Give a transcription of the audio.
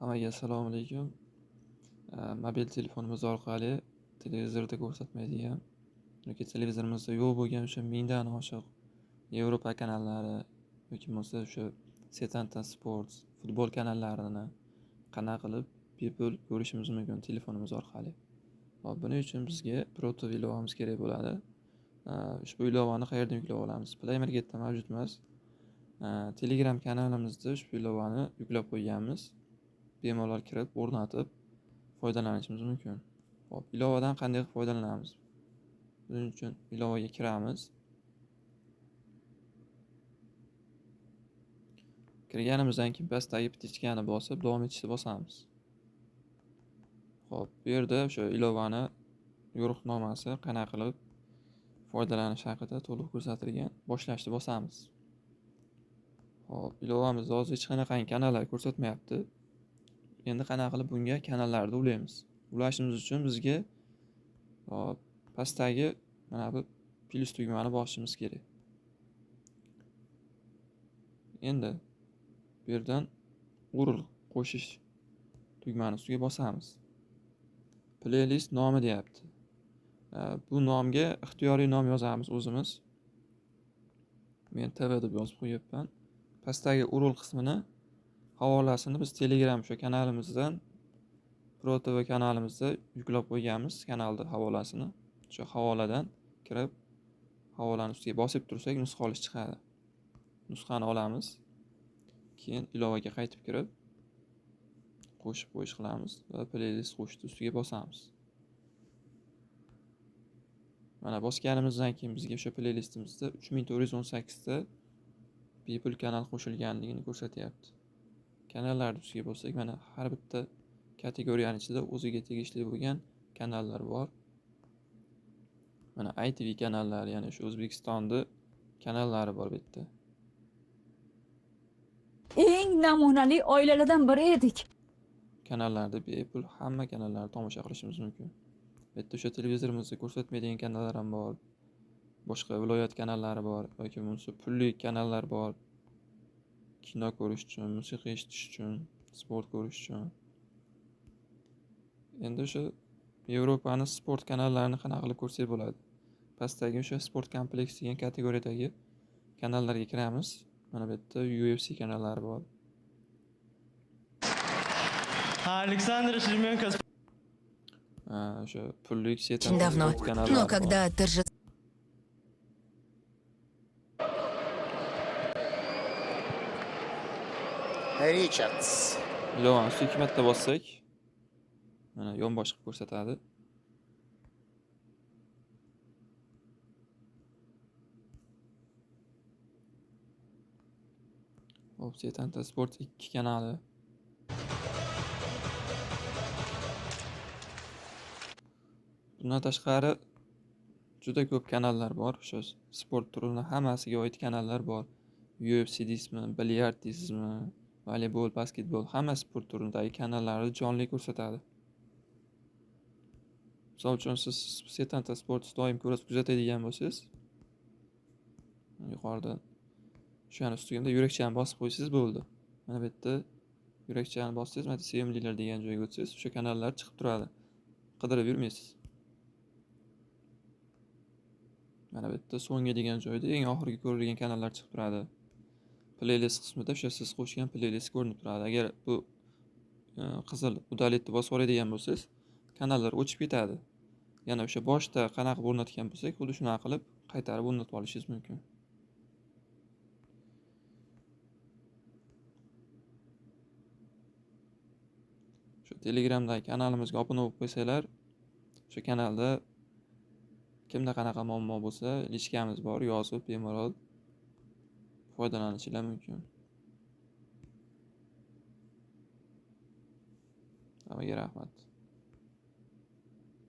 Hammaga assalomu alaykum. Mobil telefonimiz orqali televizorda ko'rsatmaydigan yoki televizorimizda yo'q bo'lgan o'sha mingdan oshiq Yevropa kanallari yoki bo'lmasa o'sha Setanta Sports, futbol kanallarini qanaqa qilib bepul ko'rishimiz mumkin telefonimiz orqali. Hop, buning uchun bizga birorta ilovamiz kerak bo'ladi. Ushbu ilovani qayerdan yuklab olamiz? Play Marketda mavjud emas. Telegram kanalimizda ushbu ilovani yuklab qo'yganmiz. Bemalol kirib, o'rnatib foydalanishimiz mumkin. Hop, ilovadan qanday foydalanamiz? Buning uchun ilovaga kiramiz. Kirganimizdan keyin pastdagi ptichkani bosib, davom etishni bosamiz. Hop, bu yerda o'sha ilovani yo'riqnomasi qanaqa qilib foydalanish haqida to'liq ko'rsatilgan. Boshlashni bosamiz. Hop, ilovamizda hozir hech qanaqangi kanallar ko'rsatmayapti. Endi qanaqa qilib bunga kanallarni ulaymiz? Ulashimiz uchun bizga pastdagi mana bu plus tugmani bosishimiz kerak. Endi bu yerdan url qo'shish tugmani ustiga bosamiz. Playlist nomi deyapti. Bu nomga ixtiyoriy nom yozamiz o'zimiz. Men TV deb yozib qo'yibman. Pastdagi url qismini havolasini biz Telegram shu kanalimizdan Pro TV kanalimizda yuklab qo'yganmiz kanalni havolasini. Shu havoladan kirib havolani ustiga bosib tursak nusxa olish chiqadi. Nusxani olamiz. Keyin ilovaga qaytib kirib qo'shib qo'yish qilamiz va playlist qo'shishni ustiga bosamiz. Mana bosganimizdan keyin bizga o'sha playlistimizda 3418 ta bepul kanal qo'shilganligini ko'rsatyapti. Kanallarni ustiga bossak, mana har bitta kategoriyaning ichida o'ziga tegishli bo'lgan kanallar bor. Mana ITV kanallari, ya'ni shu O'zbekistonning kanallari bor bu yerda. Eng namunali oilalardan biri edik. Kanallarda bepul hamma kanallarni tomosha qilishimiz mumkin. Bu yerda o'sha televizorimizda ko'rsatmaydigan kanallar ham bor. Boshqa viloyat kanallari bor yoki bo'lmasa pulli kanallar bor. Kino ko'rish uchun, musiqa eshitish uchun, sport ko'rish uchun. Endi o'sha Yevropaning sport kanallarini qanaqa qilib ko'rsak bo'ladi? Pastdagi o'sha sport kompleks degan kategoriyadagi kanallarga kiramiz. Mana bu yerda UFC kanallari bor. Александр Шеременко. O'sha pullik Очень давно, sport kanallari но bor. когда торжество... Richards. Ilovani ustiga 2 marta bossak, mana yonbosh qilib ko'rsatadi. Hop, Setanta Sport 2 kanali. Bundan tashqari juda ko'p kanallar bor. O'sha sport turining hammasiga oid kanallar bor. UFC deysizmi, bilyard deysizmi, voleybol, basketbol, hamma sport turidagi kanallarni jonli ko'rsatadi. Misol uchun siz Setanta Sports doim kuzatadigan bo'lsangiz, yuqoridan o'shani ustiga yurakchani bosib qo'ysangiz bo'ldi. Mana bu yerda yurakchani bossangiz, mana sevimlilar degan joyga o'tsangiz, o'sha kanallar chiqib turadi. Qidirib yurmaysiz. Mana bu yerda so'nggi degan joyda eng oxirgi ko'rilgan kanallar chiqib turadi. Playlist qismida o'sha siz qo'shgan playlist ko'rinib turadi. Agar bu qizil udaletni bosib oladigan bo'lsangiz, kanallar o'chib ketadi. Yana o'sha boshda qanaqa o'rnatgan bo'lsak, xuddi shunaqa qilib qaytarib o'rnatib olishingiz mumkin. Shu Telegramdagi kanalimizga obuna bo'lib qo'ysanglar, o'sha kanalda kimda qanaqa muammo bo'lsa, lichkamiz bor, yozib bemalol foydalanishingiz mumkin. Hammaga rahmat.